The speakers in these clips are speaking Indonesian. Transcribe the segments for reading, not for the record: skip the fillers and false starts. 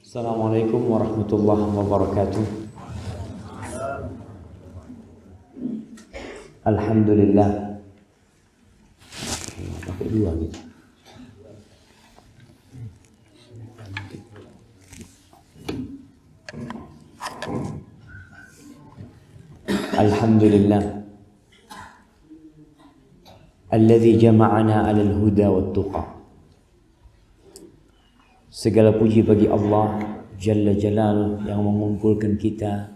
Assalamualaikum warahmatullahi wabarakatuh. Alhamdulillah. Pakai dua gitu. Alhamdulillah. Alladzi jama'ana 'alal huda wat tuqa. Segala puji bagi Allah Jalla Jalaluh yang mengumpulkan kita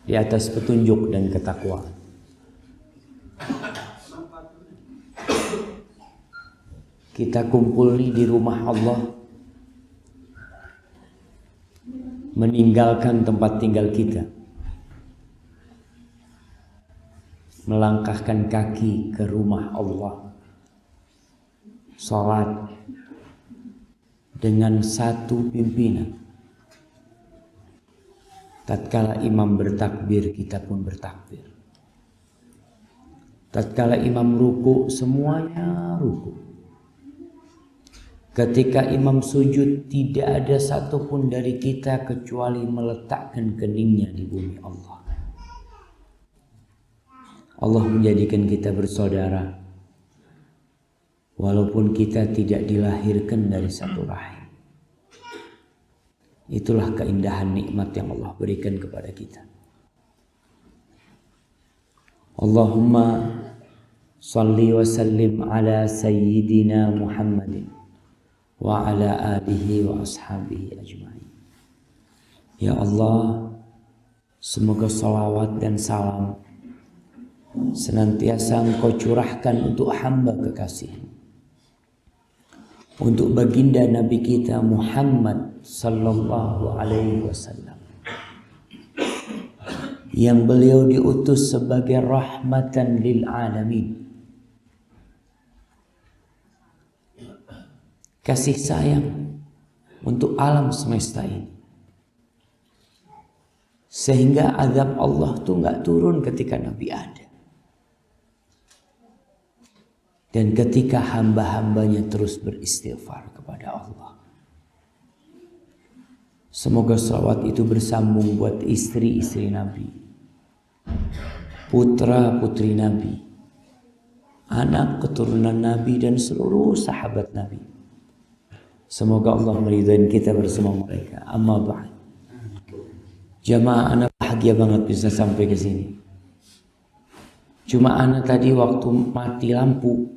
di atas petunjuk dan ketakwaan. Kita kumpul di rumah Allah, meninggalkan tempat tinggal kita, melangkahkan kaki ke rumah Allah, salat dengan satu pimpinan. Tatkala imam bertakbir, kita pun bertakbir. Tatkala imam ruku, semuanya ruku. Ketika imam sujud, tidak ada satupun dari kita kecuali meletakkan keningnya di bumi Allah. Allah menjadikan kita bersaudara, walaupun kita tidak dilahirkan dari satu rahim. Itulah keindahan nikmat yang Allah berikan kepada kita. Allahumma salli wa sallim ala sayyidina Muhammadin wa ala alihi wa ashabihi ajma'in. Ya Allah, semoga salawat dan salam senantiasa Engkau curahkan untuk hamba kekasih-Mu, untuk baginda Nabi kita Muhammad sallallahu alaihi wasallam, yang beliau diutus sebagai rahmatan lil alamin. Kasih sayang untuk alam semesta ini, sehingga azab Allah tuh nggak turun ketika Nabi ada. Dan ketika hamba-hambanya terus beristighfar kepada Allah. Semoga salawat itu bersambung buat istri-istri Nabi, putra-putri Nabi, anak keturunan Nabi, dan seluruh sahabat Nabi. Semoga Allah meridai kita bersama mereka. Amma ba'd. Jamaah, anak bahagia banget bisa sampai ke sini. Cuma anak tadi waktu mati lampu,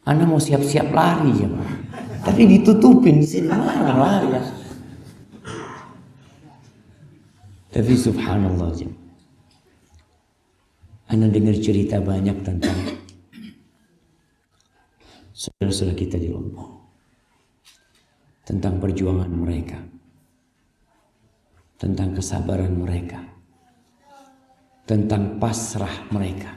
anak mau siap-siap lari jemaah, tapi ditutupin di sini, mana lari ya? Tapi subhanallah jemaah, anak dengar cerita banyak tentang saudara-saudara kita di Lombok, tentang perjuangan mereka, tentang kesabaran mereka, tentang pasrah mereka,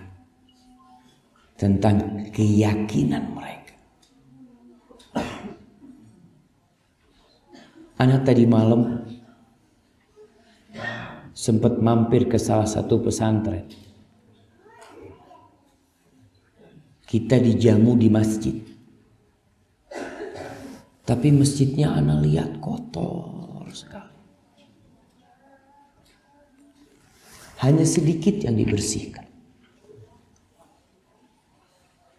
tentang keyakinan mereka. Anak tadi malam sempat mampir ke salah satu pesantren. Kita dijamu di masjid, tapi masjidnya anak lihat kotor sekali. Hanya sedikit yang dibersihkan.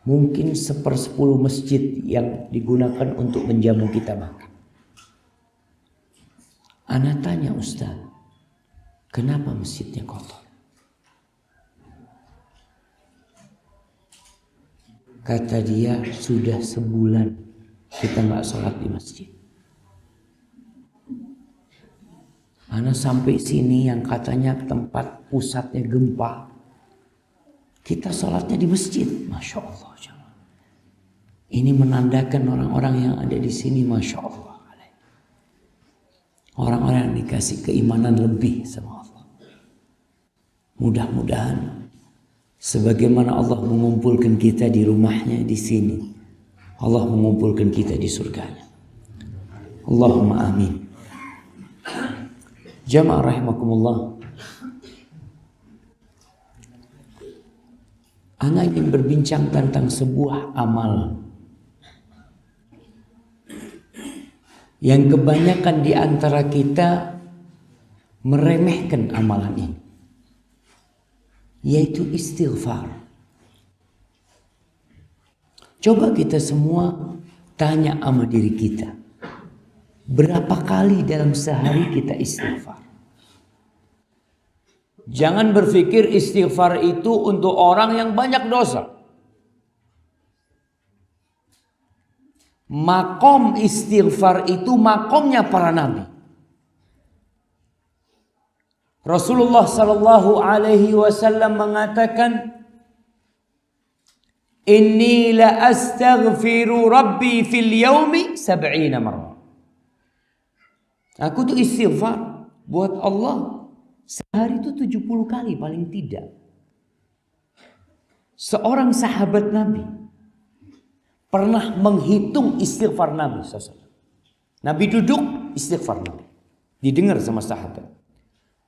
Mungkin 1/10 masjid yang digunakan untuk menjamu kita makan. Ana tanya, Ustaz, kenapa masjidnya kotor? Kata dia, sudah sebulan kita nggak sholat di masjid. Ana sampai sini yang katanya tempat pusatnya gempa, kita sholatnya di masjid. Masya Allah. Ini menandakan orang-orang yang ada di sini, Masya Allah. Orang-orang yang dikasih keimanan lebih sama Allah. Mudah-mudahan sebagaimana Allah mengumpulkan kita di rumahnya di sini, Allah mengumpulkan kita di surganya. Allahumma amin. Jamaah rahimakumullah. Ana ingin berbincang tentang sebuah amal yang kebanyakan di antara kita meremehkan amalan ini, yaitu istighfar. Coba kita semua tanya sama diri kita, berapa kali dalam sehari kita istighfar? Jangan berpikir istighfar itu untuk orang yang banyak dosa. Makom istighfar itu makomnya para nabi. Rasulullah sallallahu alaihi wasallam mengatakan, "Inni la astaghfiru rabbi fil yaumi 70 marrah." Aku tuh istighfar buat Allah sehari itu 70 kali paling tidak. Seorang sahabat Nabi pernah menghitung istighfar Nabi SAW. Nabi duduk, istighfar Nabi didengar sama sahabat.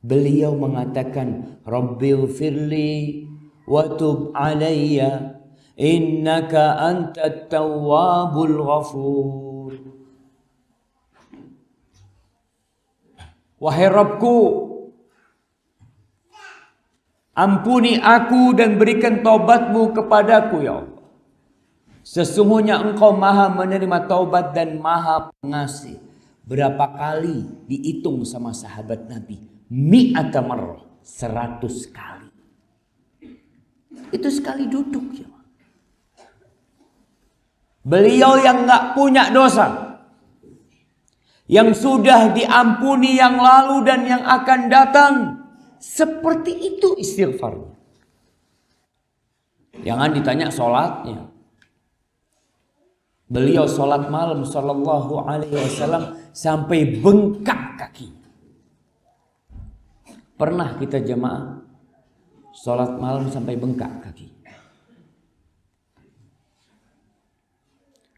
Beliau mengatakan, Rabbighfirli wa tub alayya innaka antat tawwabul ghafur. Wahai Rabbku, ampuni aku dan berikan taubatmu kepadaku ya Allah. Sesungguhnya engkau maha menerima taubat dan maha pengasih. Berapa kali dihitung sama sahabat Nabi? Mi'ata marrah, 100 kali. Itu sekali duduk ya. Beliau yang gak punya dosa, yang sudah diampuni yang lalu dan yang akan datang, seperti itu istighfarnya. Jangan ditanya sholatnya. Beliau sholat malam sallallahu alaihi wasallam sampai bengkak kaki. Pernah kita jemaah sholat malam sampai bengkak kaki?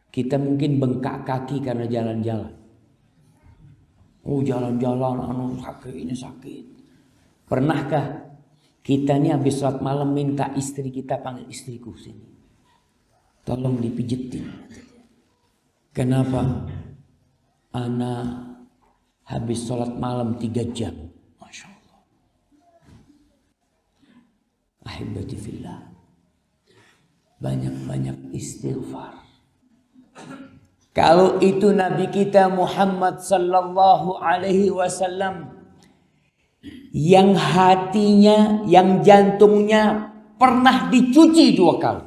Kita mungkin bengkak kaki karena jalan-jalan. Oh jalan-jalan sakit, ini sakit. Pernahkah kita nih habis sholat malam minta istri kita, panggil istriku sini, tolong dipijetin. Kenapa? Ana habis sholat malam 3 jam. Masya Allah. Ahibati fillah. Banyak-banyak istighfar. Kalau itu Nabi kita Muhammad sallallahu alaihi wasallam, yang hatinya, yang jantungnya pernah dicuci 2 kali.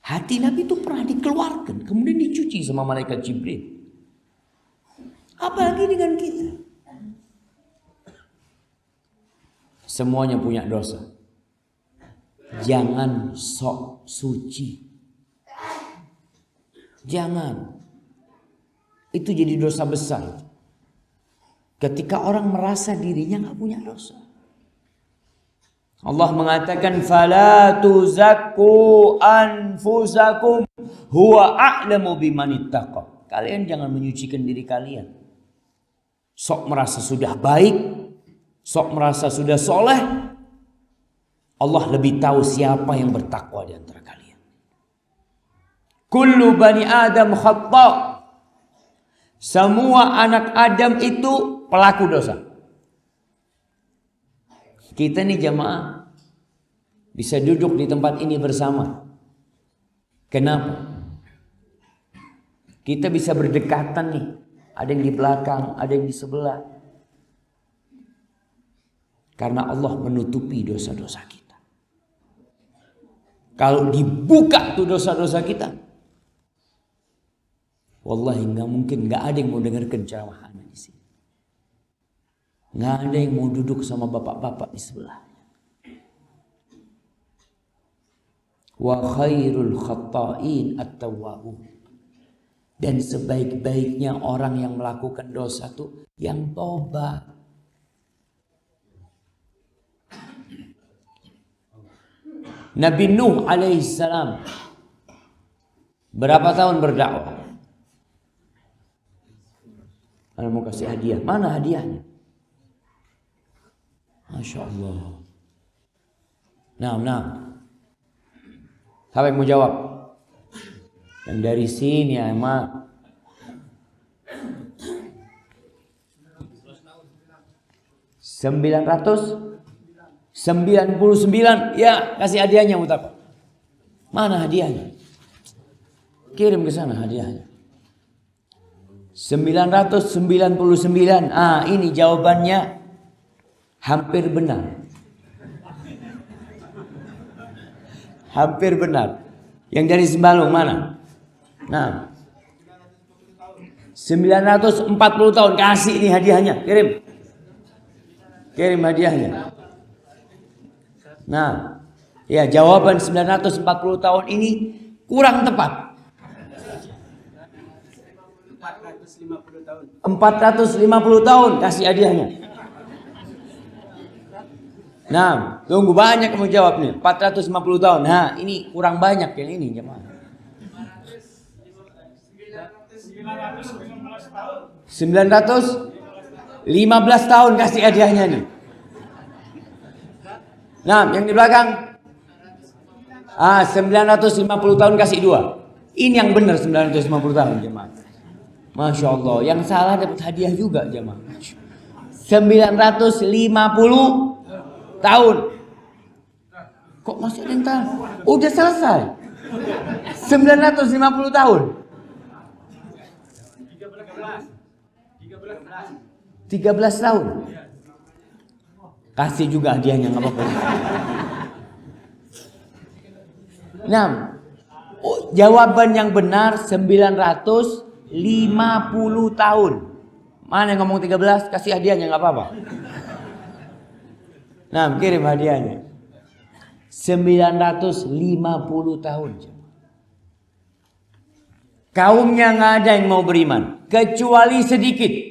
Hati Nabi itu pernah dikeluarkan, kemudian dicuci sama malaikat Jibril. Apalagi dengan kita. Semuanya punya dosa. Jangan sok suci. Jangan. Itu jadi dosa besar. Ketika orang merasa dirinya gak punya dosa. Allah mengatakan, "Fala tuzakku anfusakum huwa a'lamu bimanittaqa." Kalian jangan menyucikan diri kalian. Sok merasa sudah baik, sok merasa sudah soleh. Allah lebih tahu siapa yang bertakwa di antara kalian. Kullu bani Adam khata'. Semua anak Adam itu pelaku dosa. Kita nih jamaah bisa duduk di tempat ini bersama. Kenapa? Kita bisa berdekatan nih. Ada yang di belakang, ada yang di sebelah. Karena Allah menutupi dosa-dosa kita. Kalau dibuka tuh dosa-dosa kita, wallahi nggak mungkin, nggak ada yang mau dengarkan ceramah di sini. Nggak ada yang mau duduk sama bapak-bapak di sebelah. Wa khairul khatta'in at-tawwabun. Dan sebaik-baiknya orang yang melakukan dosa itu yang tobat. Nabi Nuh alaihissalam berapa tahun berdakwah? Anda mau kasih hadiah? Mana hadiahnya? Masya Allah. Nah. Siapa yang mau jawab? Yang dari sini ya emang. 999. Ya, kasih hadiahnya Mustafa. Mana hadiahnya? Kirim ke sana hadiahnya. 999. Ini jawabannya hampir benar. Hampir benar. Yang dari Sembalung mana? Nah, 940 tahun. Kasih ini hadiahnya. Kirim hadiahnya. Nah, ya jawaban 940 tahun ini kurang tepat. 450 tahun kasih hadiahnya. Nah, tunggu banyak kamu jawab nih. 450 tahun. Nah, ini kurang banyak yang ini jemaah. 915 tahun kasih hadiahnya nih. Nah, yang di belakang 950 tahun kasih 2. Ini yang benar 950 tahun jemaah. Masya Allah. Yang salah dapat hadiah juga jemaah. 950 tahun. Kok masih ada yang tahu? Udah selesai. 950 tahun. 13 tahun. Kasih juga hadiahnya nggak apa-apa. Nah, jawaban yang benar 950 tahun. Mana yang ngomong 13? Kasih hadiahnya nggak apa-apa. Nah, kirim hadiahnya. 950 tahun. Kaumnya nggak ada yang mau beriman, kecuali sedikit.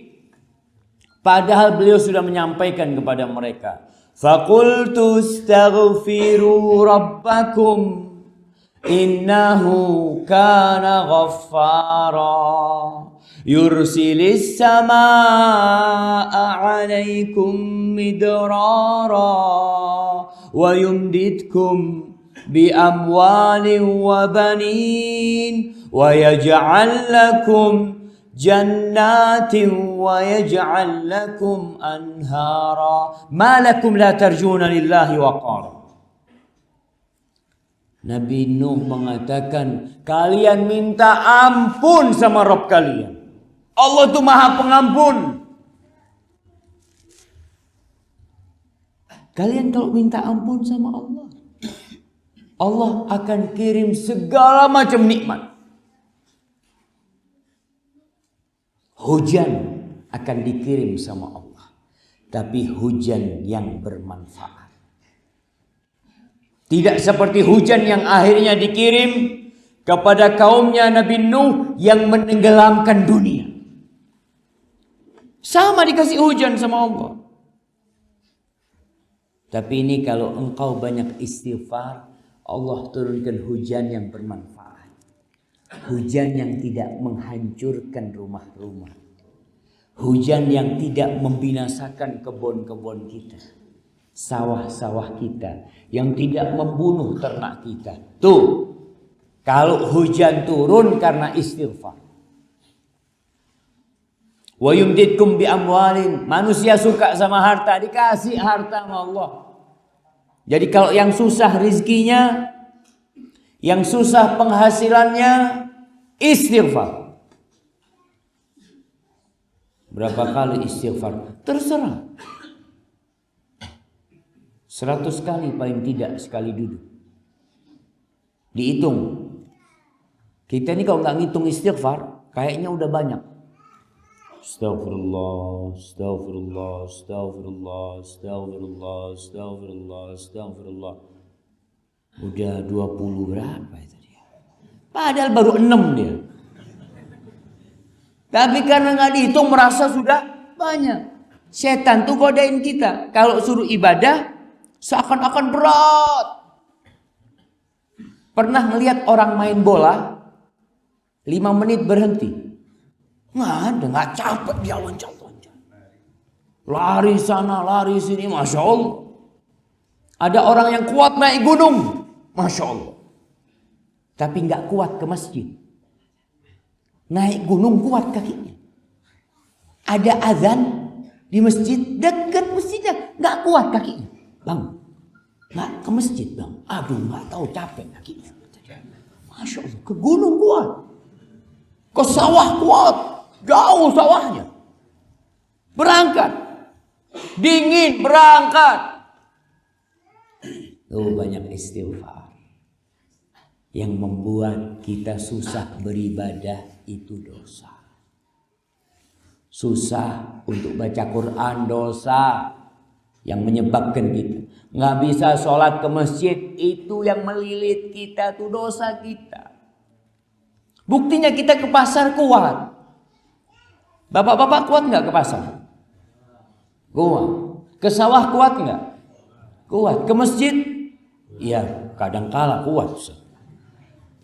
Padahal beliau sudah menyampaikan kepada mereka, faqultu astaghfiru rabbakum innahu kana ghaffara yursilis samaa 'alaikum midrara wa yumdidkum bi amwalin wa banin wa yaj'al lakum jannatin wa yaj'al lakum anhara ma lakum la tarjuna lillahi waqara. Nabi Nuh mengatakan, kalian minta ampun sama Rabb kalian. Allah itu Maha Pengampun. Kalian kalau minta ampun sama Allah, Allah akan kirim segala macam nikmat. Hujan akan dikirim sama Allah, tapi hujan yang bermanfaat. Tidak seperti hujan yang akhirnya dikirim kepada kaumnya Nabi Nuh yang menenggelamkan dunia. Sama dikasih hujan sama Allah. Tapi ini kalau engkau banyak istighfar, Allah turunkan hujan yang bermanfaat. Hujan yang tidak menghancurkan rumah-rumah. Hujan yang tidak membinasakan kebun-kebun kita, sawah-sawah kita, yang tidak membunuh ternak kita. Tuh, kalau hujan turun karena istighfar. Wa yumdidkum bi amwalin. Manusia suka sama harta, dikasih harta sama Allah. Jadi kalau yang susah rizkinya, yang susah penghasilannya, istighfar. Berapa kali istighfar? Terserah. 100 kali paling tidak sekali duduk. Dihitung. Kita ini kalau nggak ngitung istighfar, kayaknya udah banyak. Astaghfirullah, astaghfirullah, astaghfirullah, astaghfirullah, astaghfirullah, astaghfirullah. Udah 20 berapa itu dia? Padahal baru 6 dia. Tapi karena nggak dihitung merasa sudah banyak. Setan tuh godain kita. Kalau suruh ibadah seakan-akan berat. Pernah melihat orang main bola 5 menit berhenti? Nggak ada, nggak capek dia loncat-loncat. Lari sana, lari sini, Masya Allah. Ada orang yang kuat naik gunung, Masya Allah. Tapi nggak kuat ke masjid. Naik gunung kuat kakinya. Ada azan di masjid, dekat masjidnya. nggak kuat kakinya. Bang, nggak ke masjid bang. Aduh, nggak tahu capek kakinya. Masya Allah, ke gunung kuat, ke sawah kuat, jauh sawahnya. Berangkat, dingin berangkat. Oh, banyak istighfar yang membuat kita susah beribadah itu dosa. Susah untuk baca Quran dosa yang menyebabkan kita nggak bisa sholat ke masjid, itu yang melilit kita tuh dosa kita. Buktinya kita ke pasar kuat. Bapak-bapak kuat nggak ke pasar? Kuat. Ke sawah kuat nggak? Kuat. Ke masjid? Ya kadang kala kuat.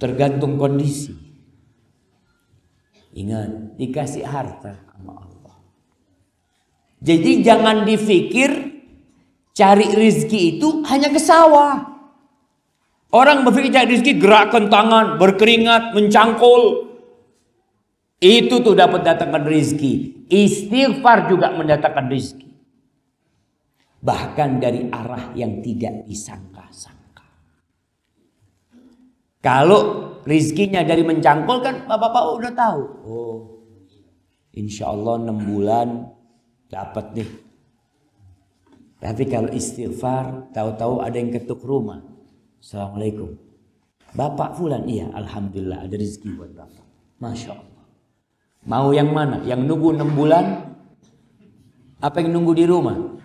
Tergantung kondisi. Ingat, dikasih harta sama Allah. Jadi jangan dipikir cari rezeki itu hanya ke sawah. Orang berpikir cari rezeki gerakkan tangan, berkeringat, mencangkul. Itu tuh dapat datangkan rezeki. Istighfar juga mendatangkan rezeki. Bahkan dari arah yang tidak disangka-sangka. Kalau rezekinya dari mencangkul kan bapak-bapak udah tahu. Oh, insya Allah 6 bulan dapat nih. Tapi kalau istighfar, tahu-tahu ada yang ketuk rumah. Assalamualaikum. Bapak fulan, iya, alhamdulillah ada rezeki buat bapak. Masya Allah. Mau yang mana? Yang nunggu 6 bulan? Apa yang nunggu di rumah?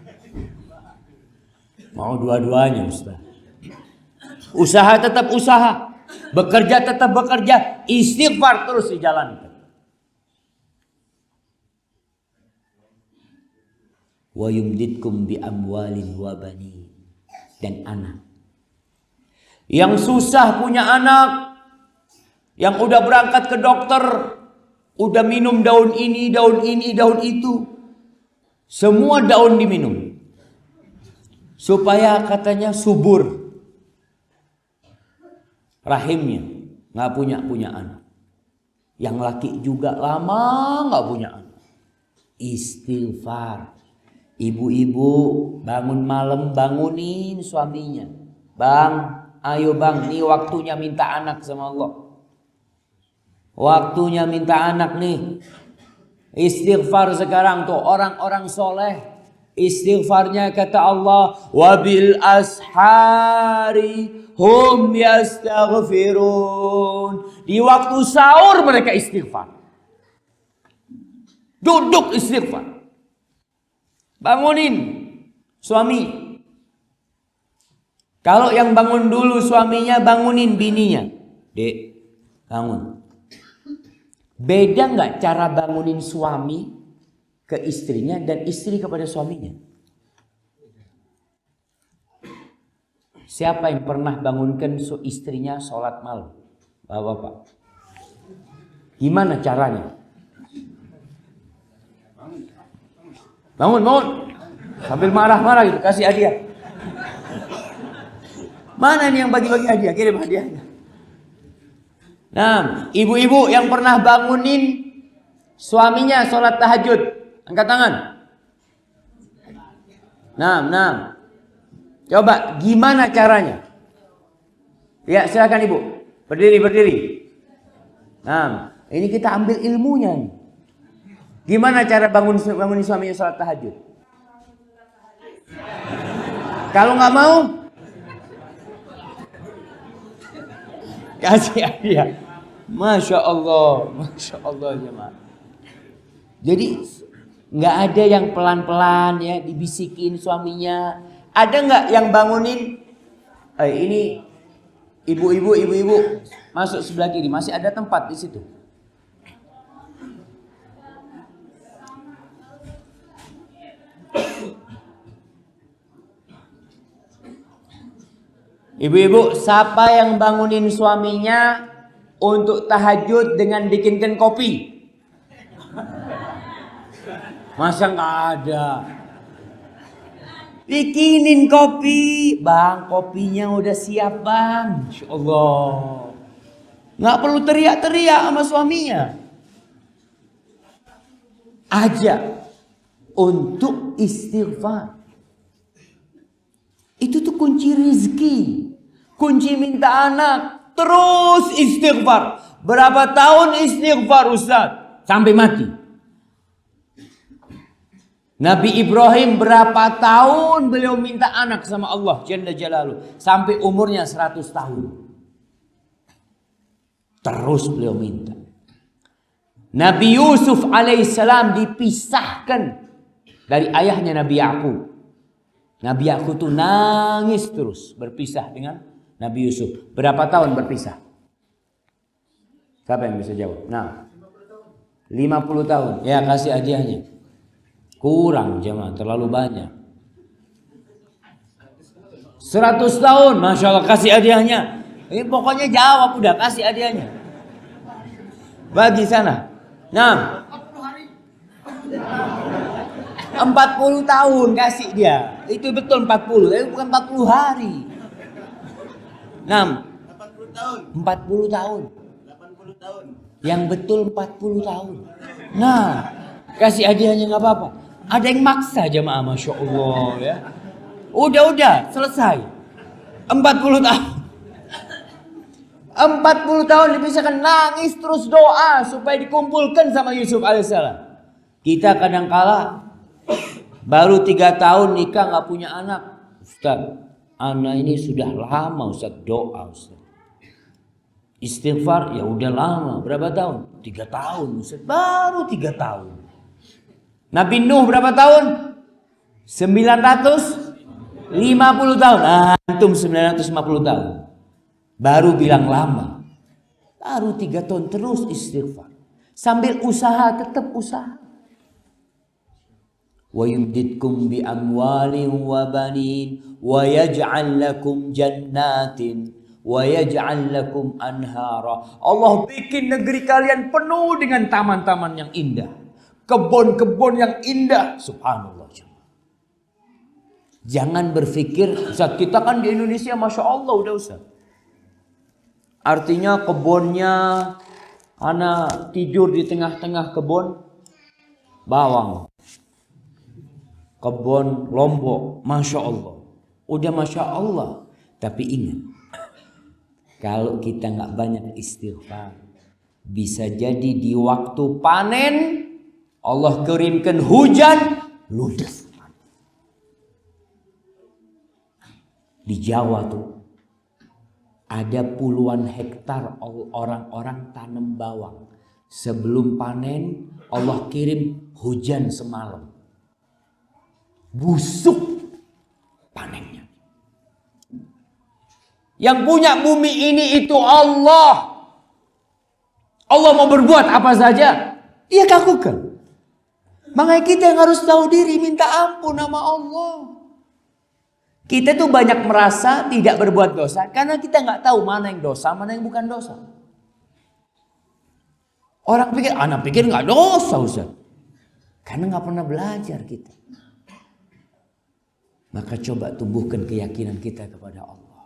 Mau dua-duanya, Ustaz. Usaha tetap usaha. Bekerja tetap bekerja. Istighfar terus dijalankan. Wa yumditkum bi amwalin wa banin. Dan anak. Yang susah punya anak. Yang udah berangkat ke dokter. Udah minum daun ini, daun ini, daun itu. Semua daun diminum. Supaya katanya subur. Rahimnya nggak punya anak. Yang laki juga lama nggak punya anak. Istighfar. Ibu-ibu bangun malam bangunin suaminya. Bang, ayo bang, nih waktunya minta anak sama Allah. Waktunya minta anak nih. Istighfar sekarang tuh orang-orang soleh. Istighfarnya kata Allah, wabil ashari hum yastaghfirun. Di waktu sahur mereka istighfar. Duduk istighfar. Bangunin suami. Kalau yang bangun dulu suaminya, bangunin bininya. Dek, bangun. Beda nggak cara bangunin suami ke istrinya dan istri kepada suaminya? Siapa yang pernah bangunkan istrinya sholat malam? Bapak-bapak. Gimana caranya? Bangun. Sambil marah-marah gitu, kasih hadiah. Mana nih yang bagi-bagi hadiah? Kirim hadiahnya. Nah, ibu-ibu yang pernah bangunin suaminya sholat tahajud, angkat tangan. Nah. Coba gimana caranya? Ya, silakan ibu. Berdiri. Nah, ini kita ambil ilmunya nih. Gimana cara bangunin suaminya sholat tahajud? Kalau nggak mau, kasih hadiah. Masya Allah jemaah. Jadi nggak ada yang pelan-pelan ya dibisikin suaminya. Ada nggak yang bangunin? Ini ibu-ibu masuk sebelah kiri, masih ada tempat di situ. Ibu-ibu, siapa yang bangunin suaminya untuk tahajud dengan bikinkan kopi? Masa nggak ada? Bikinin kopi, bang. Kopinya udah siap, bang. Insya Allah. Nggak perlu teriak-teriak sama suaminya. Ajak untuk istighfar. Itu tuh kunci rizki. Kunci minta anak. Terus istighfar. Berapa tahun istighfar Ustaz? Sampai mati. Nabi Ibrahim berapa tahun beliau minta anak sama Allah Jalla Jalaluhu. Sampai umurnya 100 tahun. Terus beliau minta. Nabi Yusuf alaihissalam dipisahkan dari ayahnya Nabi Yakub. Nabi Yakub tuh nangis terus berpisah dengan Nabi Yusuf. Berapa tahun berpisah? Siapa yang bisa jawab? Nah, 50 tahun. Ya, kasih hadiahnya. Kurang jemaah, terlalu banyak. 100 tahun, Masya Allah, kasih hadiahnya. Ini pokoknya jawab udah, kasih hadiahnya. Bagi sana. Nah, 40 tahun kasih dia. Itu betul 40, tapi bukan 40 hari. 80 tahun. 40 tahun. 80 tahun. Yang betul 40 tahun. Nah, kasih hadiahnya nggak apa-apa. Ada yang maksa jemaah, Masya Allah ya. Udah, selesai. 40 tahun. 40 tahun dipisahkan, nangis terus doa supaya dikumpulkan sama Yusuf alaihissalam. Kita kadang kala baru 3 tahun nikah nggak punya anak. Ustaz, anak ini sudah lama Ustaz doa Ustaz. Istighfar ya udah lama. Berapa tahun? 3 tahun Ustaz. Baru 3 tahun. Nabi Nuh berapa tahun? 950 tahun. Antum 950 tahun. Baru bilang lama. Baru 3 tahun terus istighfar. Sambil usaha, tetap usaha. Wa yumdidkum bi amwalin wa banin wa yaj'al lakum jannatin wa yaj'al lakum anhara. Allah bikin negeri kalian penuh dengan taman-taman yang indah. Kebun-kebun yang indah. Subhanallah. Jangan berpikir, Ustaz, kita kan di Indonesia Masya Allah udah Ustaz. Artinya kebunnya, anak tidur di tengah-tengah kebun bawang. Kebun Lombok, Masya Allah. Udah Masya Allah. Tapi ingat, kalau kita nggak banyak istighfar, bisa jadi di waktu panen Allah kirimkan hujan ludes. Di Jawa tuh ada puluhan hektar orang-orang tanam bawang. Sebelum panen Allah kirim hujan semalam. Busuk panennya. Yang punya bumi ini itu Allah. Allah mau berbuat apa saja, Ia lakukan. Makanya kita yang harus tahu diri, minta ampun sama Allah. Kita tuh banyak merasa tidak berbuat dosa karena kita nggak tahu mana yang dosa, mana yang bukan dosa. Orang pikir, anak pikir nggak dosa Ustaz. Karena nggak pernah belajar kita. Maka coba tumbuhkan keyakinan kita kepada Allah.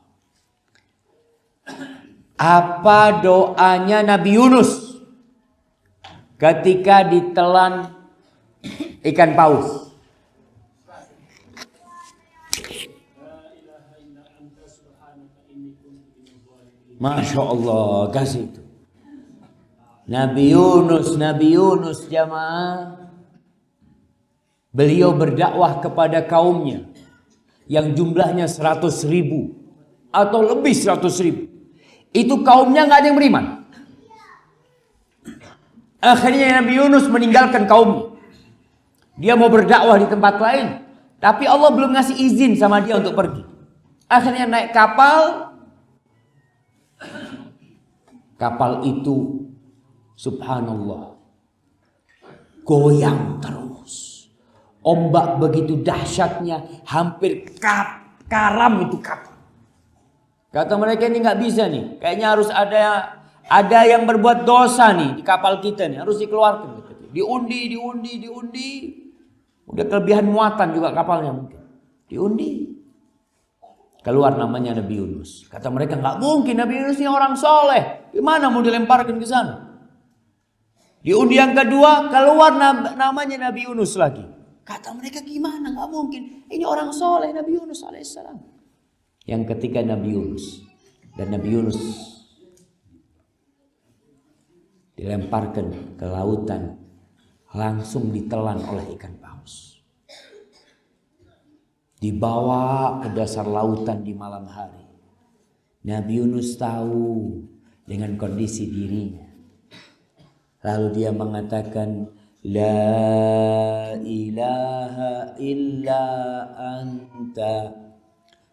Apa doanya Nabi Yunus ketika ditelan ikan paus? Masya Allah, kasih itu. Nabi Yunus jamaah. Beliau berdakwah kepada kaumnya yang jumlahnya 100.000 atau lebih 100.000. Itu kaumnya nggak ada yang beriman. Akhirnya Nabi Yunus meninggalkan kaumnya. Dia mau berdakwah di tempat lain, tapi Allah belum ngasih izin sama dia untuk pergi. Akhirnya naik kapal. Kapal itu subhanallah goyang terus. Ombak begitu dahsyatnya, hampir karam itu kapal. Kata mereka, ini nggak bisa nih. Kayaknya harus ada yang berbuat dosa nih di kapal kita nih, harus dikeluarkan. Diundi. Udah kelebihan muatan juga kapalnya mungkin. Diundi. Keluar namanya Nabi Yunus. Kata mereka, nggak mungkin, Nabi Yunus ini orang soleh. Gimana mau dilemparkan ke sana? Di undi yang kedua keluar namanya Nabi Yunus lagi. Kata mereka, gimana? Nggak mungkin. Ini orang soleh Nabi Yunus alaihissalam. yang ketika Nabi Yunus dilemparkan ke lautan, langsung ditelan oleh ikan paus. Dibawa ke dasar lautan di malam hari. Nabi Yunus tahu dengan kondisi dirinya. Lalu dia mengatakan, La ilaha illa anta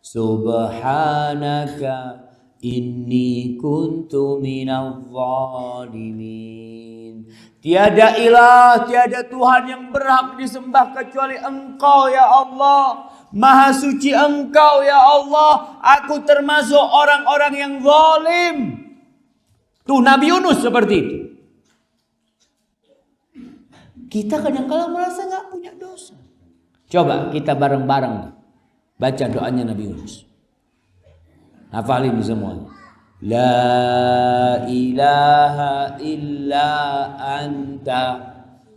subhanaka inni kuntu minadh dhalimin. Tiada ilah, tiada Tuhan yang berhak disembah kecuali Engkau ya Allah. Maha suci Engkau ya Allah. Aku termasuk orang-orang yang zalim. Tuh Nabi Yunus seperti itu. Kita kadang-kadang merasa gak punya dosa. Coba kita bareng-bareng baca doanya Nabi Yunus. Hafalin semuanya. La ilaha illa anta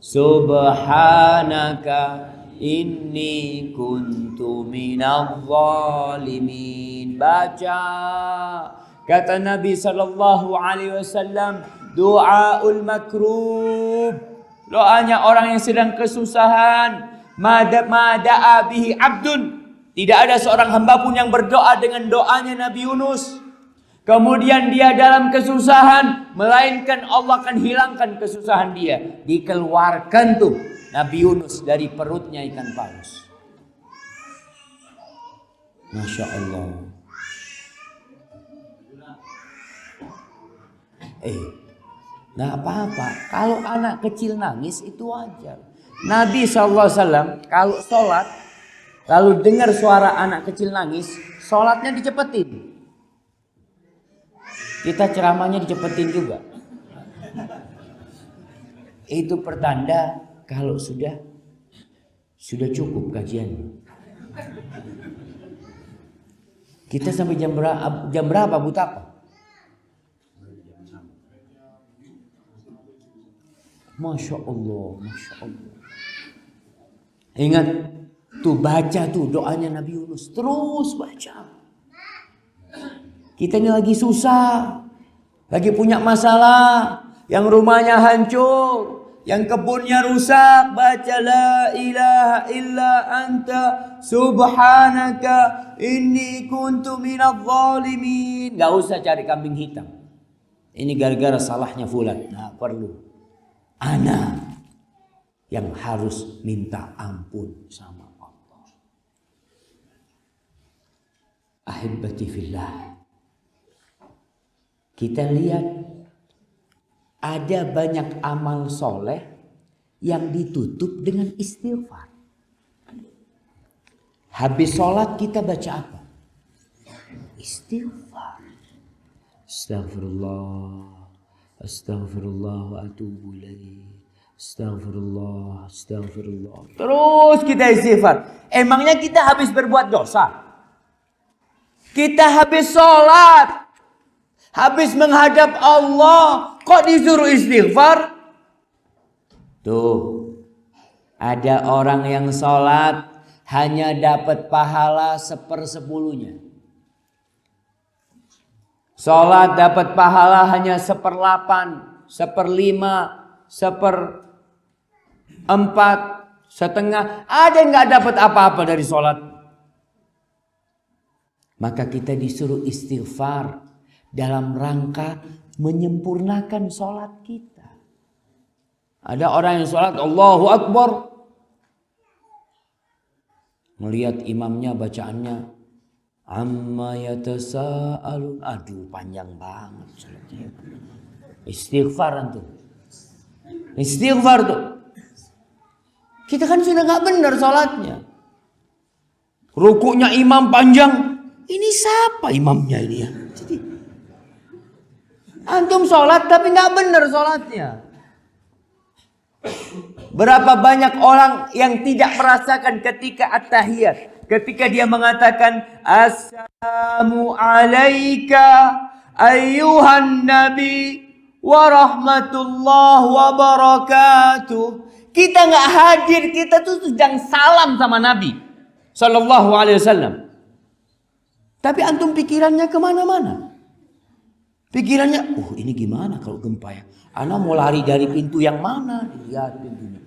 subhanaka inni kuntu minadh dhalimin. Baca. Kata Nabi sallallahu alaihi wasallam, doaul makrub. Doanya orang yang sedang kesusahan. Mada'a bihi abdun. Tidak ada seorang hamba pun yang berdoa dengan doanya Nabi Yunus. Kemudian dia dalam kesusahan, melainkan Allah akan hilangkan kesusahan dia. Dikeluarkan tuh Nabi Yunus dari perutnya ikan paus. Masya Allah. Nggak apa-apa. Kalau anak kecil nangis itu wajar. Nabi SAW kalau sholat, lalu dengar suara anak kecil nangis, sholatnya dicepetin. Kita ceramahnya dicepetin juga. Itu pertanda kalau sudah cukup kajiannya. Kita sampai jam berapa buta apa? Masya Allah, Masya Allah. Ingat tuh, baca tuh doanya Nabi Yunus. Terus baca. Kita ini lagi susah, lagi punya masalah, yang rumahnya hancur, yang kebunnya rusak, baca la ilaha illa anta subhanaka inni kuntu minadh dhalimin. Gak usah cari kambing hitam. Ini gara-gara salahnya fulan. Nah, perlu. Ana yang harus minta ampun sama Allah. Ahibbati fillah. Kita lihat ada banyak amal soleh yang ditutup dengan istighfar. Habis sholat kita baca apa? Istighfar. Astaghfirullah, astaghfirullah wa atubu ilaih. Astaghfirullah, astaghfirullah. Terus kita istighfar. Emangnya kita habis berbuat dosa? Kita habis sholat, habis menghadap Allah, kok disuruh istighfar? Tuh, ada orang yang sholat hanya dapat pahala 1/10. Sholat dapat pahala hanya 1/8, 1/5, 1/4, setengah. Ada yang gak dapat apa-apa dari sholat. Maka kita disuruh istighfar dalam rangka menyempurnakan sholat kita. Ada orang yang sholat Allahu Akbar, melihat imamnya bacaannya amma yatasaalun. Aduh, panjang banget sholatnya. Istighfar tuh. Istighfar tuh. Kita kan sudah gak benar sholatnya. Rukuknya imam panjang. Ini siapa imamnya ini ya? Jadi antum sholat tapi gak benar sholatnya. Berapa banyak orang yang tidak merasakan ketika at-tahiyat, ketika dia mengatakan assalamu alaika ayyuhan nabi wa rahmatullah wa barakatuh. Kita gak hadir, kita tuh sedang salam sama Nabi sallallahu alaihi wasallam. Tapi antum pikirannya kemana-mana. Pikirannya, ini gimana kalau gempa ya? Ana mau lari dari pintu yang mana? Lihat pintunya.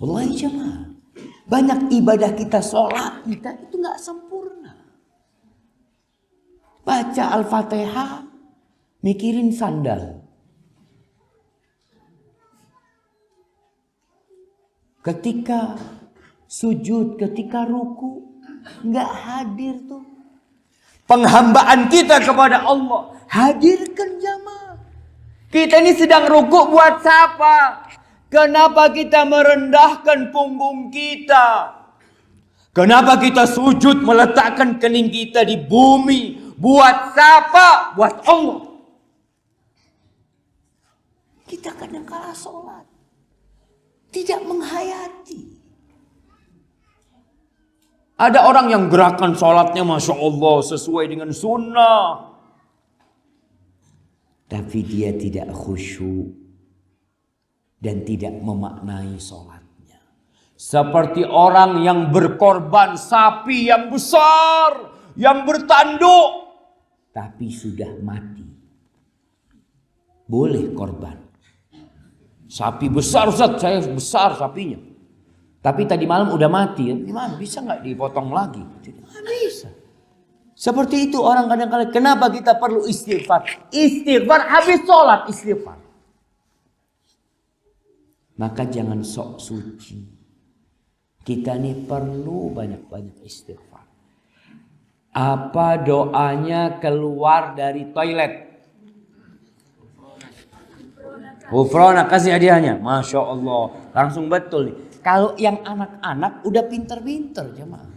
Wallahi jemaah. Banyak ibadah kita, sholat kita itu nggak sempurna. Baca Al-Fatihah, mikirin sandal. Ketika sujud, ketika ruku, nggak hadir tuh. Penghambaan kita kepada Allah, hadirkan jamaah. Kita ini sedang ruku buat siapa? Kenapa kita merendahkan punggung kita? Kenapa kita sujud meletakkan kening kita di bumi? Buat siapa? Buat Allah. Kita kadang kala sholat tidak menghayati. Ada orang yang gerakan sholatnya Masya Allah sesuai dengan sunnah. Tapi dia tidak khusyuk. Dan tidak memaknai sholatnya. Seperti orang yang berkorban sapi yang besar. Yang bertanduk. Tapi sudah mati. Boleh korban. Sapi besar Ustaz, saya besar sapinya. Tapi tadi malam udah mati. Gimana? Bisa nggak dipotong lagi? Tidak bisa. Seperti itu orang kadang-kadang. Kenapa kita perlu istighfar? Istighfar habis sholat istighfar. Maka jangan sok suci. Kita ini perlu banyak-banyak istighfar. Apa doanya keluar dari toilet? Ghufrana, kasih hadiahnya. Masya Allah. Langsung betul nih. Kalau yang anak-anak udah pinter-pinter jemaah.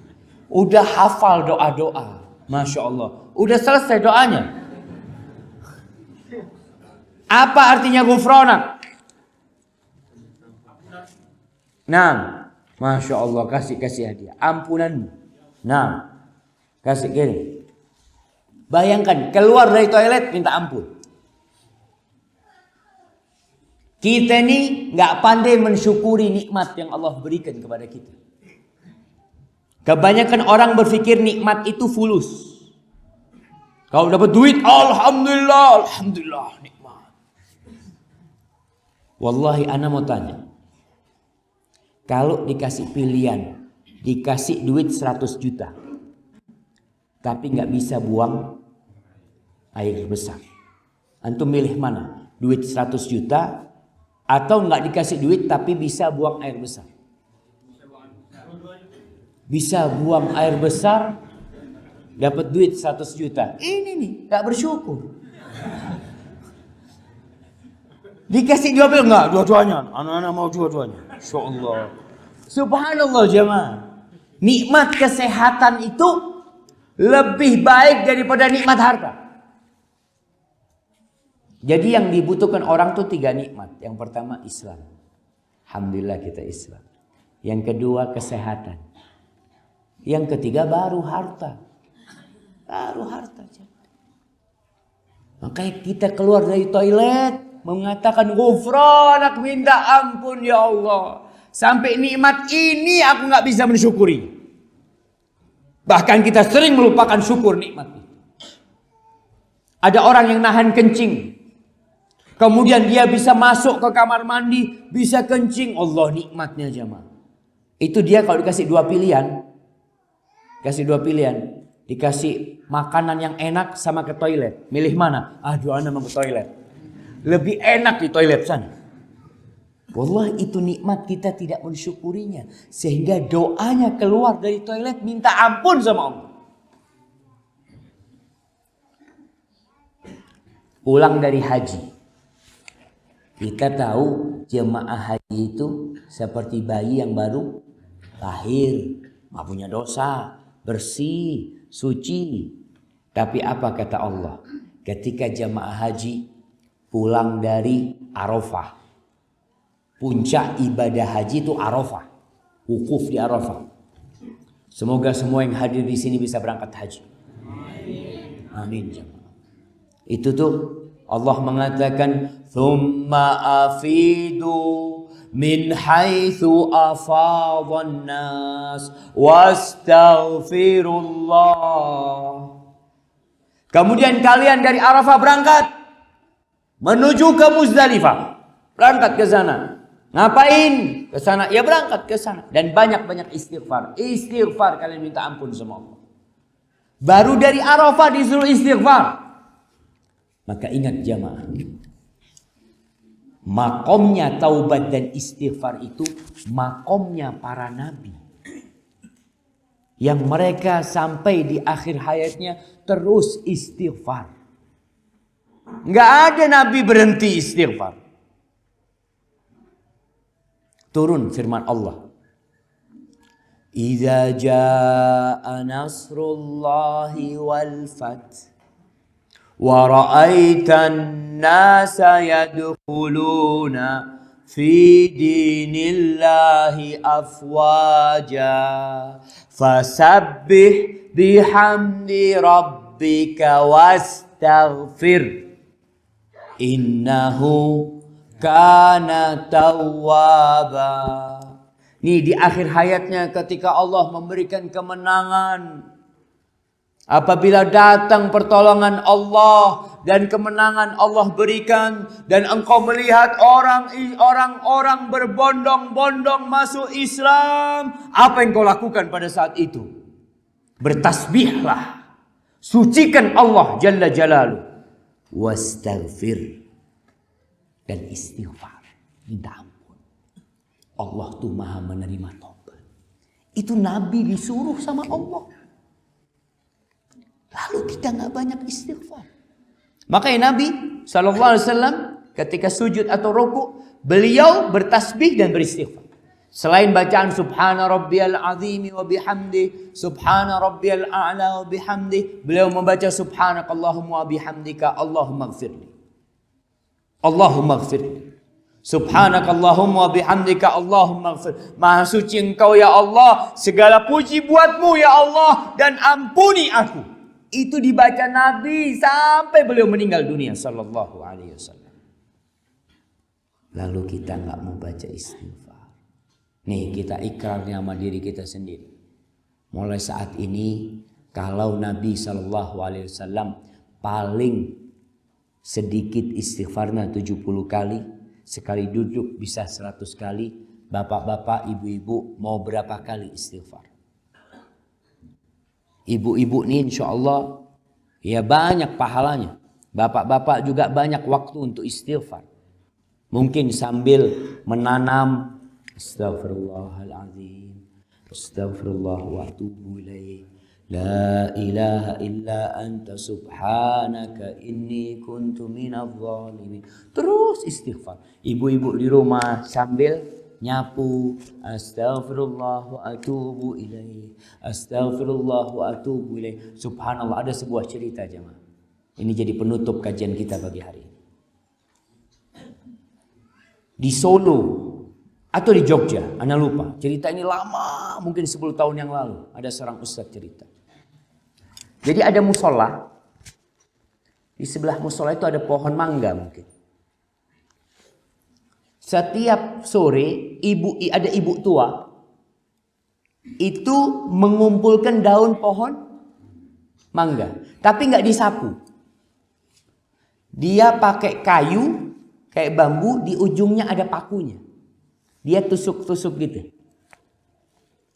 Udah hafal doa-doa. Masya Allah. Udah selesai doanya. Apa artinya ghufrana? Nah, Masya Allah, kasih hadiah. Ampunanmu. Nah, kasih gini. Bayangkan, keluar dari toilet minta ampun. Kita ini nggak pandai mensyukuri nikmat yang Allah berikan kepada kita. Kebanyakan orang berpikir nikmat itu fulus. Kalau dapat duit, alhamdulillah, alhamdulillah nikmat. Wallahi ana mau tanya. Kalau dikasih pilihan, dikasih duit 100 juta. Tapi nggak bisa buang air besar. Antum milih mana? Duit 100 juta atau nggak dikasih duit tapi bisa buang air besar? Bisa buang air besar, dapat duit 100 juta. Ini nih, nggak bersyukur. Dikasih dua pilihan, nggak? Dua-duanya. Anak-anak mau dua-duanya. Insya Allah. Subhanallah jemaah. Nikmat kesehatan itu lebih baik daripada nikmat harta. Jadi yang dibutuhkan orang tuh 3 nikmat. Yang pertama Islam. Alhamdulillah kita Islam. Yang kedua kesehatan. Yang ketiga baru harta. Baru harta. Makanya kita keluar dari toilet mengatakan ghufranak, minta ampun ya Allah. Sampai nikmat ini aku nggak bisa mensyukuri. Bahkan kita sering melupakan syukur nikmat ini. Ada orang yang nahan kencing. Kemudian dia bisa masuk ke kamar mandi, bisa kencing. Allah nikmatnya jemaah. Itu dia kalau dikasih 2 pilihan. Kasih 2 pilihan. Dikasih makanan yang enak sama ke toilet. Milih mana? Aduh, ana mau ke toilet. Lebih enak di toilet sana. Wallah itu nikmat kita tidak mensyukurinya. Sehingga doanya keluar dari toilet minta ampun sama Allah. Pulang dari haji. Kita tahu jemaah haji itu seperti bayi yang baru lahir. Gak punya dosa. Bersih, suci. Tapi apa kata Allah? Ketika jemaah haji pulang dari Arafah. Puncak ibadah haji itu Arafah. Wukuf di Arafah. Semoga semua yang hadir di sini bisa berangkat haji. Amin. Itu tuh Allah mengatakan thumma afidu min haitsu afadhan nas wastaghfirullah. Kemudian kalian dari Arafah berangkat menuju ke Muzdalifah. Berangkat ke sana. Ngapain? Ke sana. Ya berangkat ke sana. Dan banyak-banyak istighfar. Istighfar, kalian minta ampun sama Allah. Baru dari Arafah disuruh istighfar. Maka ingat jamaah. Makomnya taubat dan istighfar itu makomnya para nabi. Yang mereka sampai di akhir hayatnya terus istighfar. Nggak ada nabi berhenti istighfar. Turun firman Allah. Idza jaa nasrullahi wal fath wa ra'aitan nasa yadkhuluna fi dinillahi afwaja fasabbih bihamdi rabbika wastaghfir innahu kana tawwaba. Nih di akhir hayatnya ketika Allah memberikan kemenangan. Apabila datang pertolongan Allah dan kemenangan Allah berikan. Dan engkau melihat orang-orang berbondong-bondong masuk Islam. Apa yang kau lakukan pada saat itu? Bertasbihlah. Sucikan Allah Jalla Jalaluh. Wastaghfir. Dan istighfar. Minta ampun. Allah tuh maha menerima taubat. Itu Nabi disuruh sama Allah. Lalu kita gak banyak istighfar. Makanya Nabi SAW ketika sujud atau ruku, beliau bertasbih dan beristighfar. Selain bacaan Subhana Rabbiyal Azimi wa bihamdi, Subhana Rabbiyal A'la wa bihamdi, beliau membaca Subhanakallahumma wa bihamdika Allahumma gfirli. Allahumma gfirli. Subhanakallahumma wa bihamdika Allahumma gfir. Maha suci engkau ya Allah, segala puji buatmu ya Allah, dan ampuni aku. Itu dibaca Nabi sampai beliau meninggal dunia sallallahu alaihi wasallam. Lalu kita nggak mau baca istighfar. Nih kita ikrarnya sama diri kita sendiri. Mulai saat ini kalau Nabi sallallahu alaihi wasallam paling sedikit istighfarnya 70 kali, sekali duduk bisa 100 kali. Bapak-bapak, ibu-ibu mau berapa kali istighfar? Ibu-ibu nih insya Allah ya banyak pahalanya. Bapak-bapak juga banyak waktu untuk istighfar. Mungkin sambil menanam Astaghfirullahaladzim, Astaghfirullah wa atubu ilaih, La ilaha illa anta subhanaka inni kuntu minadh dhalimin. Terus istighfar. Ibu-ibu di rumah sambil nyapu, Astaghfirullah wa atubu ilaih, Astaghfirullah wa atubu ilaih. Subhanallah, ada sebuah cerita jemaah. Ini jadi penutup kajian kita pagi hari ini. Di Solo atau di Jogja, Anda lupa. Cerita ini lama, mungkin 10 tahun yang lalu. Ada seorang ustadz cerita. Jadi ada musola. Di sebelah musola itu ada pohon mangga mungkin. Setiap sore ada ibu tua itu mengumpulkan daun pohon mangga, tapi nggak disapu. Dia pakai kayu kayak bambu, di ujungnya ada pakunya. Dia tusuk-tusuk gitu,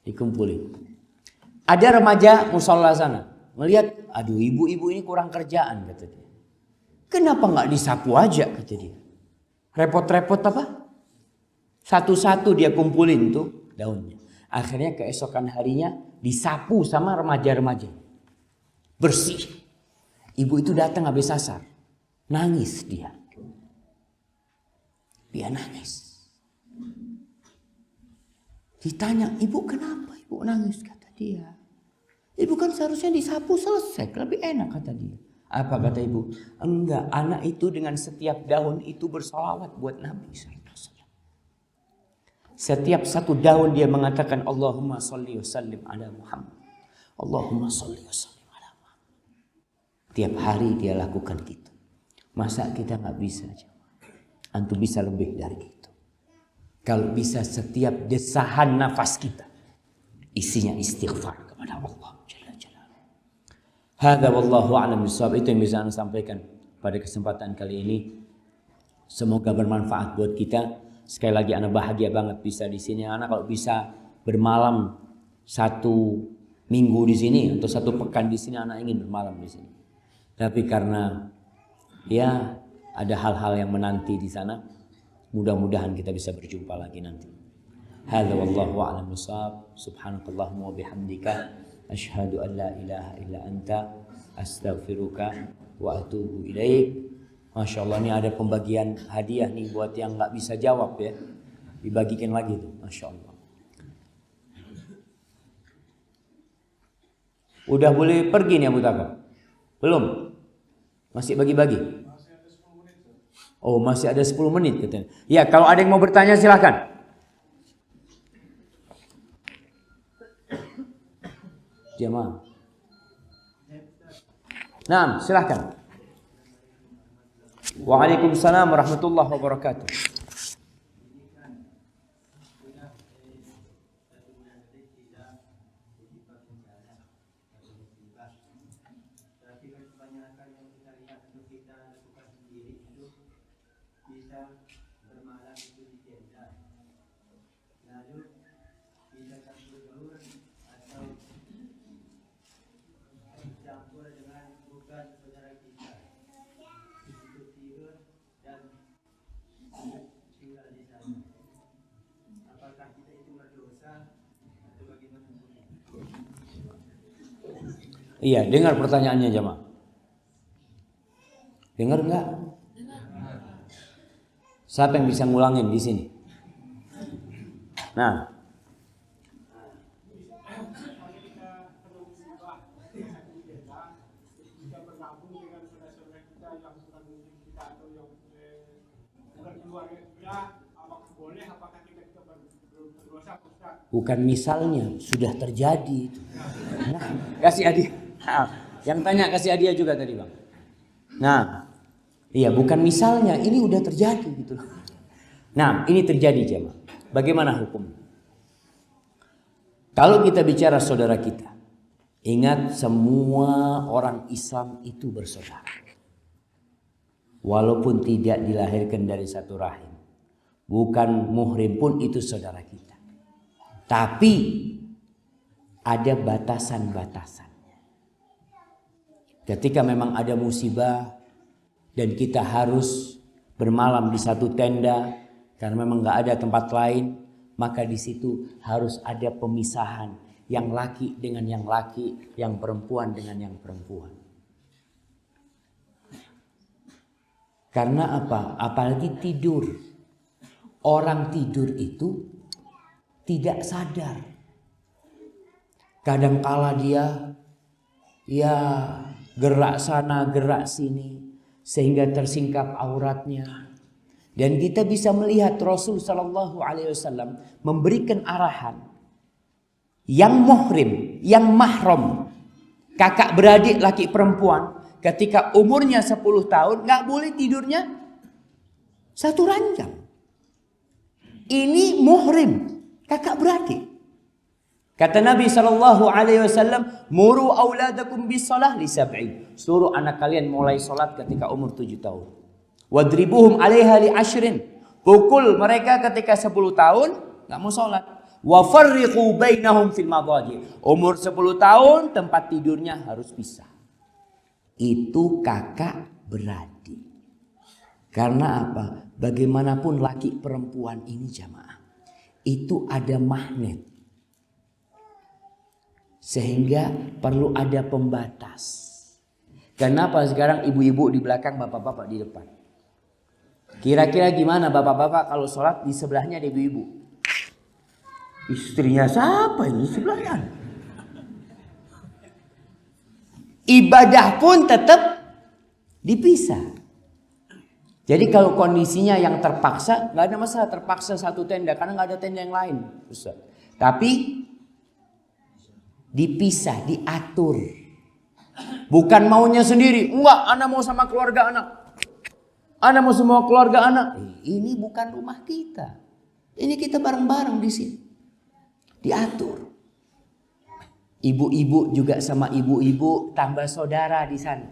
dikumpulin. Ada remaja musola sana melihat, aduh ibu-ibu ini kurang kerjaan kata dia. Kenapa nggak disapu aja kata dia. Repot-repot apa? Satu-satu dia kumpulin tuh daunnya. Akhirnya keesokan harinya disapu sama remaja-remaja. Bersih. Ibu itu datang habis asar. Nangis dia. Dia nangis. Ditanya, ibu kenapa ibu nangis? Kata dia. Ibu kan seharusnya disapu selesai. Lebih enak kata dia. Apa kata ibu? Enggak, anak itu dengan setiap daun itu bersolawat buat Nabi SAW. Setiap satu daun dia mengatakan Allahumma salli wa sallim ala Muhammad. Allahumma salli wa sallim ala Muhammad. Tiap hari dia lakukan gitu. Masa kita gak bisa? Antum bisa lebih dari itu. Kalau bisa setiap desahan nafas kita isinya istighfar kepada Allah Jalla Jalaluhu. Hadza wallahu a'lam bishawab. Itu yang bisa saya sampaikan pada kesempatan kali ini. Semoga bermanfaat buat kita. Sekali lagi anak bahagia banget bisa di sini. Anak kalau bisa bermalam 1 minggu di sini atau 1 pekan di sini, anak ingin bermalam di sini. Tapi karena ya ada hal-hal yang menanti di sana, mudah-mudahan kita bisa berjumpa lagi nanti. Hadza wallahu a'lam bishawab. Subhanakallahumma wa bihamdika asyhadu an la ilaha illa anta astaghfiruka wa atubu ilaik. Masya Allah, ini ada pembagian hadiah nih buat yang nggak bisa jawab ya. Dibagikan lagi tuh, Masya Allah. Udah boleh pergi nih Abu Taka? Belum? Masih bagi-bagi? Oh, masih ada 10 menit katanya. Ya, kalau ada yang mau bertanya silakan. Jamaah. Nah, silakan. Waalaikumsalam warahmatullahi wabarakatuh. Iya, dengar pertanyaannya jemaah. Dengar enggak? Siapa yang bisa ngulangin di sini? Nah, bukan misalnya, sudah terjadi. Nah, kasih hadiah. Yang tanya kasih hadiah juga tadi bang. Nah, iya bukan misalnya, ini udah terjadi gitu. Nah, ini terjadi jemaah. Bagaimana hukum? Kalau kita bicara saudara kita, ingat semua orang Islam itu bersaudara. Walaupun tidak dilahirkan dari satu rahim, bukan muhrim pun itu saudara kita. Tapi ada batasan-batasannya. Ketika memang ada musibah dan kita harus bermalam di satu tenda karena memang nggak ada tempat lain, maka di situ harus ada pemisahan yang laki dengan yang laki, yang perempuan dengan yang perempuan. Karena apa? Apalagi tidur. Orang tidur itu tidak sadar. Kadangkala dia ya gerak sana, gerak sini sehingga tersingkap auratnya. Dan kita bisa melihat Rasul sallallahu alaihi wasallam memberikan arahan yang muhrim, yang mahram, kakak beradik laki perempuan ketika umurnya 10 tahun nggak boleh tidurnya satu ranjang. Ini muhrim, kakak beradik. Kata Nabi SAW, muru auladakum bisalah li sab'in. Suruh anak kalian mulai solat ketika umur 7 tahun. Wadribuhum alaiha li ashrin. Pukul mereka ketika 10 tahun, gak mau solat. Wa farriqu bainahum fil madaji. Umur 10 tahun, tempat tidurnya harus pisah. Itu kakak beradik. Karena apa? Bagaimanapun laki perempuan ini jamaah, itu ada magnet. Sehingga perlu ada pembatas. Kenapa sekarang ibu-ibu di belakang, bapak-bapak di depan? Kira-kira gimana bapak-bapak kalau sholat di sebelahnya ada ibu-ibu? Istrinya siapa ini sebelahnya? Ibadah pun tetap dipisah. Jadi kalau kondisinya yang terpaksa, nggak ada masalah terpaksa satu tenda karena nggak ada tenda yang lain, Ustaz. Tapi dipisah, diatur. Bukan maunya sendiri. Enggak, anak mau sama keluarga anak. Anak mau semua keluarga anak. Ini bukan rumah kita. Ini kita bareng-bareng di sini. Diatur. Ibu-ibu juga sama ibu-ibu tambah saudara di sana.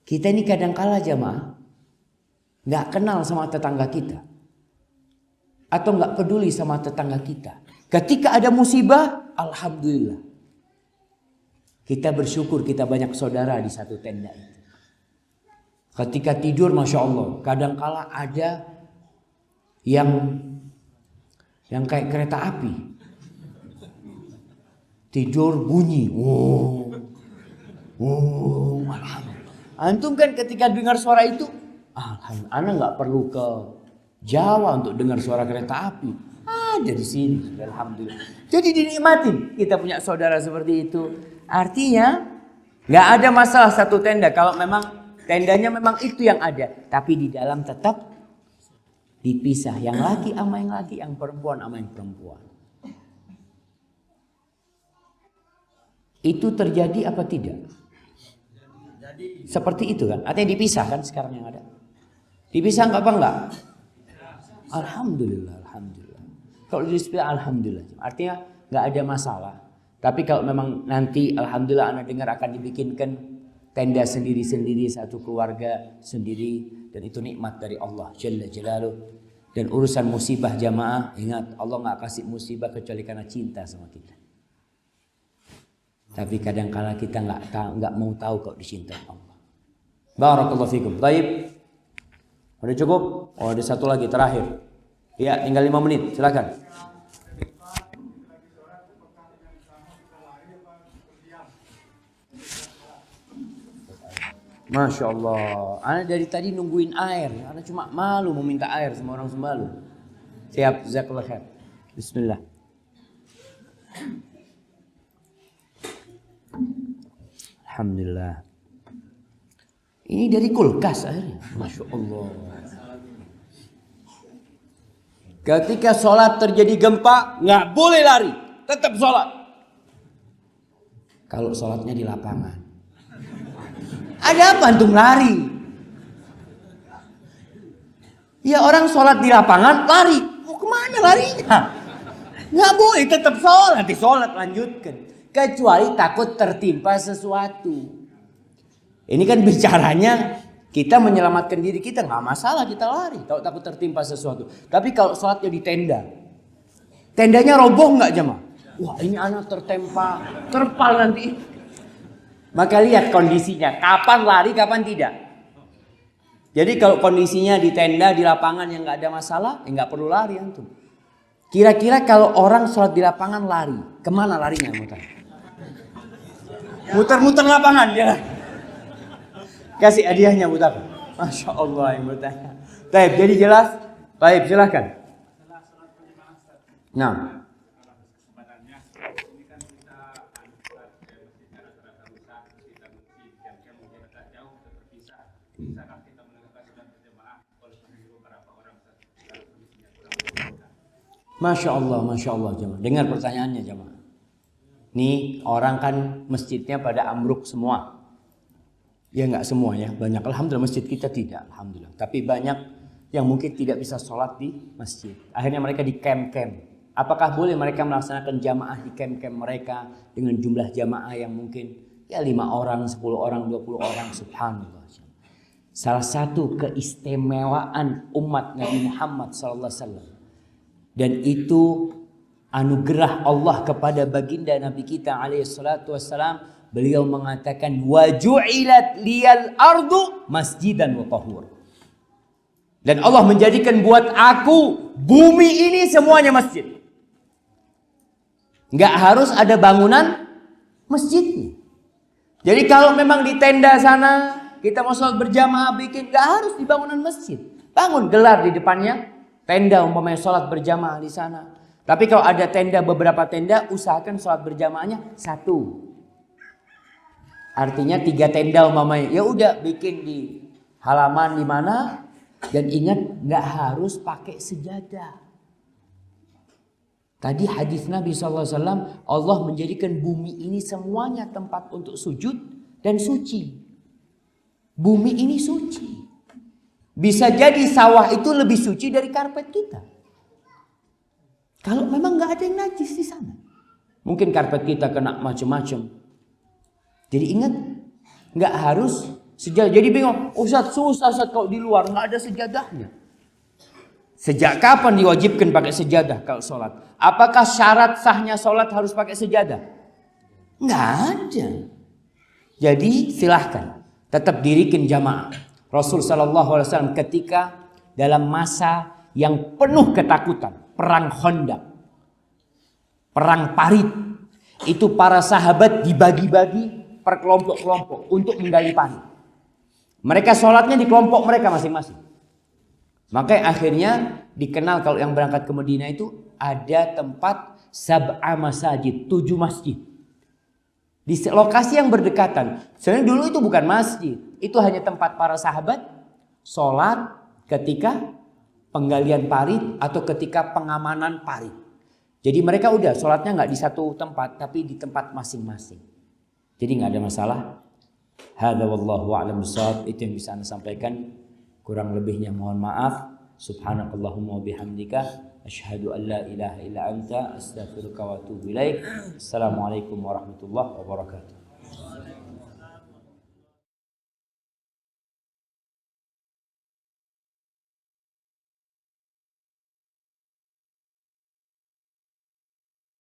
Kita ini kadang-kala jamaah nggak kenal sama tetangga kita. Atau nggak peduli sama tetangga kita. Ketika ada musibah, alhamdulillah. Kita bersyukur kita banyak saudara di satu tenda itu. Ketika tidur, Masya Allah, kadangkala ada yang kayak kereta api. Tidur bunyi. Alhamdulillah. Antum kan ketika dengar suara itu, alhamdulillah, Anda nggak perlu ke Jawa untuk dengar suara kereta api. Ada di sini, alhamdulillah. Jadi dinikmatin kita punya saudara seperti itu. Artinya nggak ada masalah satu tenda kalau memang tendanya memang itu yang ada, tapi di dalam tetap dipisah. Yang laki sama yang laki, yang perempuan sama yang perempuan. Itu terjadi apa tidak? Seperti itu kan? Artinya dipisah kan sekarang yang ada. Dipisah nggak apa enggak? Alhamdulillah, alhamdulillah. Kalau dipisah alhamdulillah. Artinya nggak ada masalah. Tapi kalau memang nanti alhamdulillah Anda dengar akan dibikinkan tenda sendiri-sendiri, satu keluarga sendiri, dan itu nikmat dari Allah Jalla Jalaluh. Dan urusan musibah jamaah, ingat Allah nggak kasih musibah kecuali karena cinta sama kita. Tapi kadang-kala kita nggak mau tahu kalau dicintai Allah. Barakallahu fikum. Baik. Udah cukup? Oh, ada satu lagi terakhir. Ya, tinggal 5 menit. Silakan. Masya Allah. Ana dari tadi nungguin air. Ana cuma malu mau minta air sama orang Sembalu. Siap, jazakallah khair. Bismillah. Alhamdulillah. Ini dari kulkas akhirnya. Masya Allah. Ketika sholat terjadi gempa, nggak boleh lari. Tetap sholat. Kalau sholatnya di lapangan. Ada apa antum lari? Ya orang sholat di lapangan lari. Mau kemana larinya? Nggak boleh, tetap sholat. Nanti sholat lanjutkan. Kecuali takut tertimpa sesuatu. Ini kan bicaranya kita menyelamatkan diri kita. Nggak masalah kita lari. Kalau takut tertimpa sesuatu. Tapi kalau sholatnya di tenda. Tendanya roboh nggak jemaah? Wah ini anak tertempa. Terpal nanti. Maka lihat kondisinya, kapan lari, kapan tidak. Jadi kalau kondisinya di tenda, di lapangan yang nggak ada masalah, nggak perlu lari antum. Kira-kira kalau orang sholat di lapangan lari, kemana larinya muter? Muter-muter lapangan ya. Kasih hadiahnya buat apa? Masya Allah yang bertanya. Baik, jadi jelas. Baik, silakan. Nah. Masya Allah jemaah. Dengar pertanyaannya jemaah. Nih orang kan masjidnya pada ambruk semua. Ya nggak semua ya, banyak. Alhamdulillah masjid kita tidak, alhamdulillah. Tapi banyak yang mungkin tidak bisa sholat di masjid. Akhirnya mereka di camp-camp. Apakah boleh mereka melaksanakan jamaah di camp-camp mereka dengan jumlah jamaah yang mungkin ya 5 orang, 10 orang, 20 orang, subhanallah. Salah satu keistimewaan umat Nabi Muhammad SAW. Dan itu anugerah Allah kepada baginda Nabi kita alaihi salatu wassalam. Beliau mengatakan wa ju'ilat liyal ardu masjidan wa tahur. Dan Allah menjadikan buat aku bumi ini semuanya masjid. Enggak harus ada bangunan masjidnya. Jadi kalau memang di tenda sana kita mau sholat berjamaah bikin, enggak harus di bangunan masjid. Bangun gelar di depannya tenda umpamanya sholat berjamaah di sana. Tapi kalau ada tenda, beberapa tenda, usahakan sholat berjamaahnya 1. Artinya 3 tenda umpamanya. Ya udah bikin di halaman di mana. Dan ingat nggak harus pakai sejadah. Tadi hadis Nabi SAW, Allah menjadikan bumi ini semuanya tempat untuk sujud dan suci. Bumi ini suci. Bisa jadi sawah itu lebih suci dari karpet kita. Kalau memang nggak ada yang najis di sana. Mungkin karpet kita kena macam-macam. Jadi ingat, nggak harus sejadah. Jadi bingung, Ustaz susah Ustaz kalau di luar nggak ada sejadahnya. Sejak kapan diwajibkan pakai sejadah kalau sholat? Apakah syarat sahnya sholat harus pakai sejadah? Nggak ada. Jadi silahkan tetap dirikin jamaah. Rasul Shallallahu Alaihi Wasallam ketika dalam masa yang penuh ketakutan, perang Khandaq, perang Parit, itu para sahabat dibagi-bagi per kelompok-kelompok untuk menggali parit. Mereka sholatnya di kelompok mereka masing-masing. Makanya akhirnya dikenal kalau yang berangkat ke Madinah itu ada tempat sab'a masajid, 7 masjid. Di lokasi yang berdekatan. Sebenarnya dulu itu bukan masjid. Itu hanya tempat para sahabat sholat ketika penggalian parit atau ketika pengamanan parit. Jadi mereka udah sholatnya nggak di satu tempat tapi di tempat masing-masing. Jadi nggak ada masalah. Hadza wallahu a'lam bishawab. Itu yang bisa Anda sampaikan. Kurang lebihnya mohon maaf. Subhanakallahumma wa bihamdika asyhadu an la ilaha illa anta astaghfiruka wa atubu ilaik. Assalamualaikum warahmatullahi wabarakatuh.